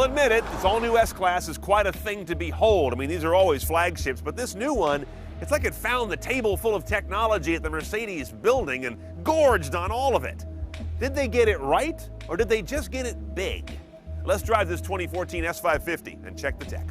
admit it, this all-new S-Class is quite a thing to behold. I mean, these are always flagships, but this new one, it's like it found the table full of technology at the Mercedes building and gorged on all of it. Did they get it right, or did they just get it big? Let's drive this 2014 S550 and check the tech.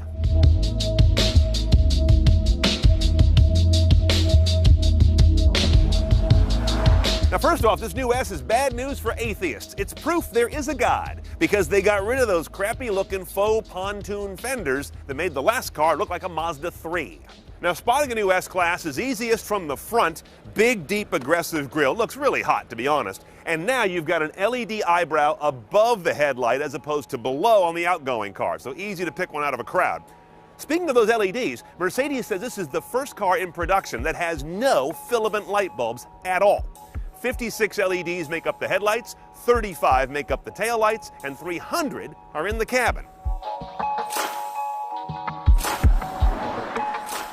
Now, first off, this new S is bad news for atheists. It's proof there is a God, because they got rid of those crappy-looking faux pontoon fenders that made the last car look like a Mazda 3. Now, spotting a new S-Class is easiest from the front. Big, deep, aggressive grille. Looks really hot, to be honest. And now you've got an LED eyebrow above the headlight as opposed to below on the outgoing car, so easy to pick one out of a crowd. Speaking of those LEDs, Mercedes says this is the first car in production that has no filament light bulbs at all. 56 LEDs make up the headlights, 35 make up the taillights, and 300 are in the cabin.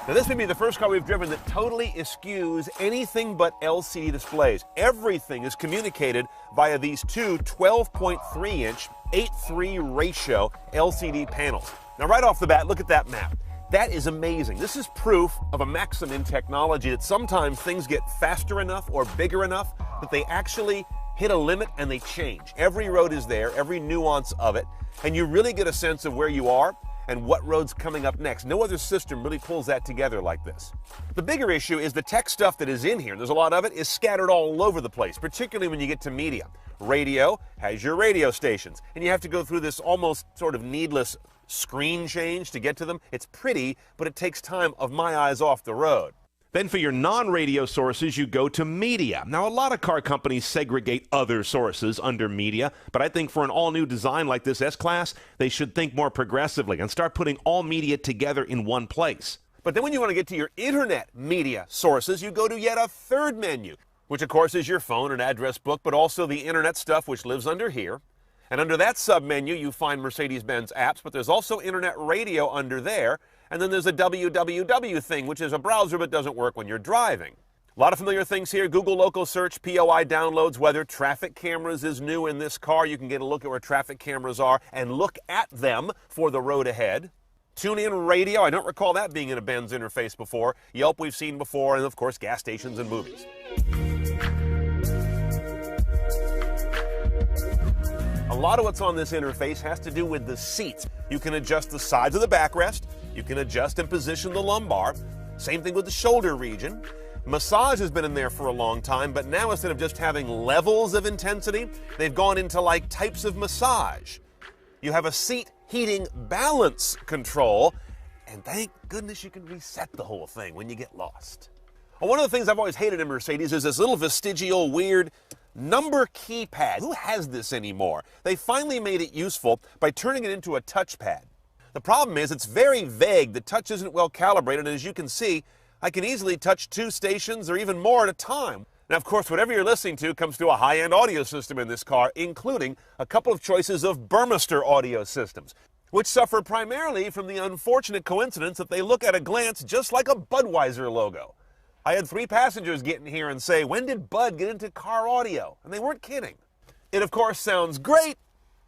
Now, this may be the first car we've driven that totally eschews anything but LCD displays. Everything is communicated via these two 12.3-inch 8:3 ratio LCD panels. Now, right off the bat, look at that map. That is amazing. This is proof of a maxim in technology that sometimes things get faster enough or bigger enough that they actually hit a limit and they change. Every road is there, every nuance of it, and you really get a sense of where you are and what road's coming up next. No other system really pulls that together like this. The bigger issue is the tech stuff that is in here. There's a lot of it is scattered all over the place, particularly when you get to media. Radio has your radio stations, and you have to go through this almost sort of needless screen change to get to them. It's pretty, but it takes time of my eyes off the road. Then for your non-radio sources, you go to media. Now, a lot of car companies segregate other sources under media, but I think for an all-new design like this S-Class, they should think more progressively and start putting all media together in one place. But then when you want to get to your internet media sources, you go to yet a third menu, which of course is your phone and address book, but also the internet stuff, which lives under here. And under that sub-menu, you find Mercedes-Benz apps, but there's also internet radio under there. And then there's a www thing, which is a browser but doesn't work when you're driving. A lot of familiar things here. Google local search, POI downloads, weather, traffic cameras is new in this car. You can get a look at where traffic cameras are and look at them for the road ahead. Tune-in radio, I don't recall that being in a Benz interface before. Yelp we've seen before, and of course gas stations and movies. A lot of what's on this interface has to do with the seats. You can adjust the sides of the backrest. You can adjust and position the lumbar. Same thing with the shoulder region. Massage has been in there for a long time, but now instead of just having levels of intensity, they've gone into like types of massage. You have a seat heating balance control, and thank goodness you can reset the whole thing when you get lost. Well, one of the things I've always hated in Mercedes is this little vestigial weird number keypad. Who has this anymore? They finally made it useful by turning it into a touchpad. The problem is it's very vague. The touch isn't well calibrated, and as you can see, I can easily touch 2 stations or even more at a time. Now, of course, whatever you're listening to comes through a high-end audio system in this car, including a couple of choices of Burmester audio systems, which suffer primarily from the unfortunate coincidence that they look at a glance just like a Budweiser logo. I had 3 passengers get in here and say, "When did Bud get into car audio?" And they weren't kidding. It, of course, sounds great.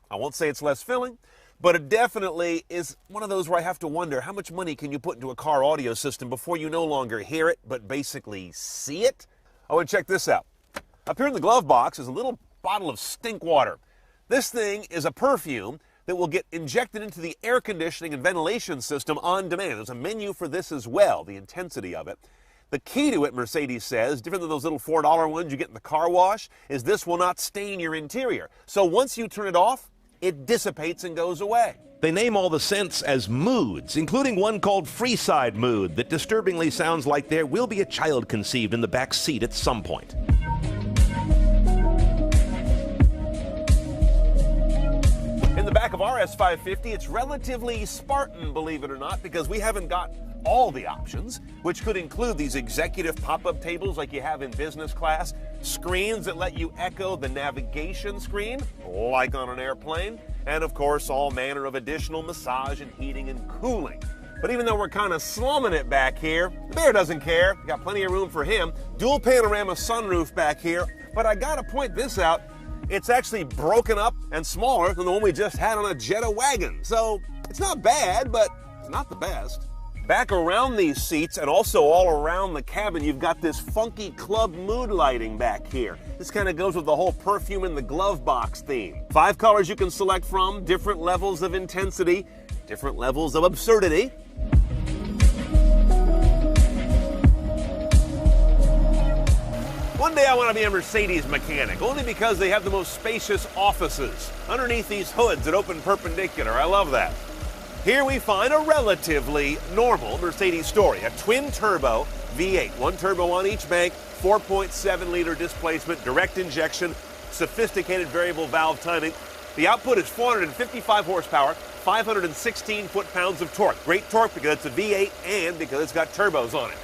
I won't say it's less filling, but it definitely is one of those where I have to wonder, how much money can you put into a car audio system before you no longer hear it, but basically see it? Oh, and check this out. Up here in the glove box is a little bottle of stink water. This thing is a perfume that will get injected into the air conditioning and ventilation system on demand. There's a menu for this as well, the intensity of it. The key to it, Mercedes says, different than those little $4 ones you get in the car wash, is this will not stain your interior. So once you turn it off, it dissipates and goes away. They name all the scents as moods, including one called Freeside Mood that disturbingly sounds like there will be a child conceived in the back seat at some point. In the back of our S550, it's relatively Spartan, believe it or not, because we haven't got all the options, which could include these executive pop-up tables like you have in business class, screens that let you echo the navigation screen, like on an airplane, and of course all manner of additional massage and heating and cooling. But even though we're kind of slumming it back here, the bear doesn't care. Got plenty of room for him. Dual panorama sunroof back here, but I gotta point this out. It's actually broken up and smaller than the one we just had on a Jetta wagon. So it's not bad, but it's not the best. Back around these seats and also all around the cabin, you've got this funky club mood lighting back here. This kind of goes with the whole perfume in the glove box theme. 5 colors you can select from, different levels of intensity, different levels of absurdity. One day I want to be a Mercedes mechanic, only because they have the most spacious offices underneath these hoods that open perpendicular. I love that. Here we find a relatively normal Mercedes story, a twin-turbo V8. 1 turbo on each bank, 4.7-liter displacement, direct injection, sophisticated variable valve timing. The output is 455 horsepower, 516 foot-pounds of torque. Great torque because it's a V8 and because it's got turbos on it.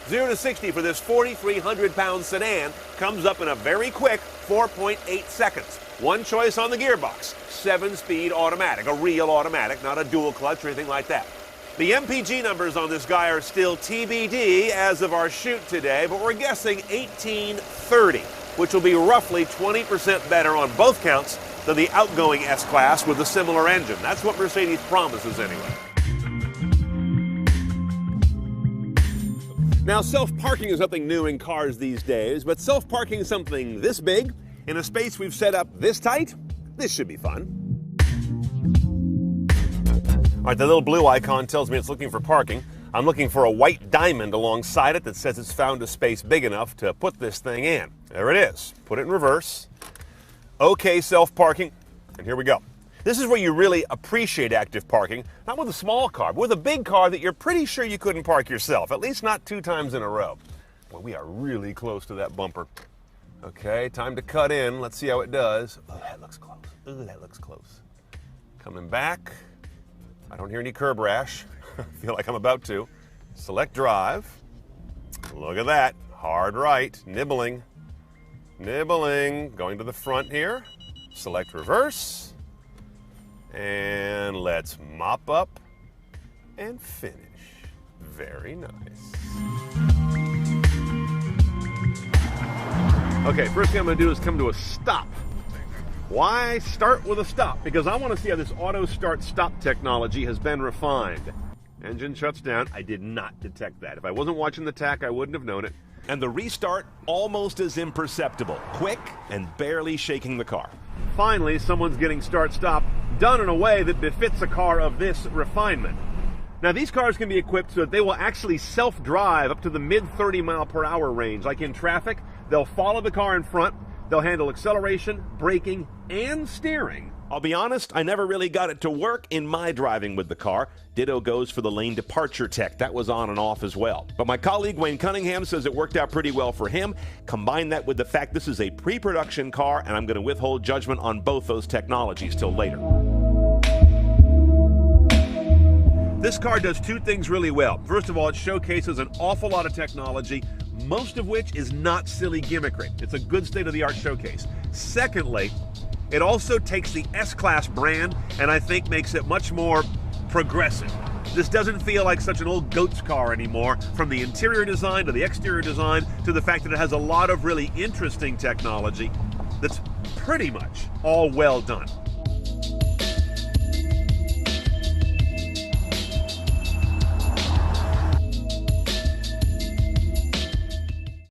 0 to 60 for this 4,300-pound sedan comes up in a very quick 4.8 seconds. One choice on the gearbox, 7-speed automatic, a real automatic, not a dual clutch or anything like that. The MPG numbers on this guy are still TBD as of our shoot today, but we're guessing 1830, which will be roughly 20% better on both counts than the outgoing S-Class with a similar engine. That's what Mercedes promises anyway. Now, self-parking is nothing new in cars these days, but self-parking something this big in a space we've set up this tight, this should be fun. All right, the little blue icon tells me it's looking for parking. I'm looking for a white diamond alongside it that says it's found a space big enough to put this thing in. There it is. Put it in reverse. Okay, self-parking, and here we go. This is where you really appreciate active parking, not with a small car, but with a big car that you're pretty sure you couldn't park yourself, at least not 2 times in a row. Well, we are really close to that bumper. Okay, time to cut in. Let's see how it does. Oh, that looks close. Ooh, that looks close. Coming back. I don't hear any curb rash. I feel like I'm about to. Select drive. Look at that. Hard right. Nibbling. Nibbling. Going to the front here. Select reverse. And let's mop up and finish. Very nice. Okay, first thing I'm going to do is come to a stop. Why start with a stop? Because I want to see how this auto start stop technology has been refined. Engine shuts down. I did not detect that. If I wasn't watching the tach, I wouldn't have known it. And the restart almost as imperceptible. Quick and barely shaking the car. Finally, someone's getting start-stop done in a way that befits a car of this refinement. Now, these cars can be equipped so that they will actually self-drive up to the mid-30 mile per hour range. Like in traffic, they'll follow the car in front, they'll handle acceleration, braking, and steering. I'll be honest, I never really got it to work in my driving with the car. Ditto goes for the lane departure tech. That was on and off as well. But my colleague Wayne Cunningham says it worked out pretty well for him. Combine that with the fact this is a pre-production car, and I'm going to withhold judgment on both those technologies till later. This car does 2 things really well. First of all, it showcases an awful lot of technology, most of which is not silly gimmickry. It's a good state-of-the-art showcase. Secondly, it also takes the S-Class brand and I think makes it much more progressive. This doesn't feel like such an old goat's car anymore, from the interior design to the exterior design to the fact that it has a lot of really interesting technology that's pretty much all well done.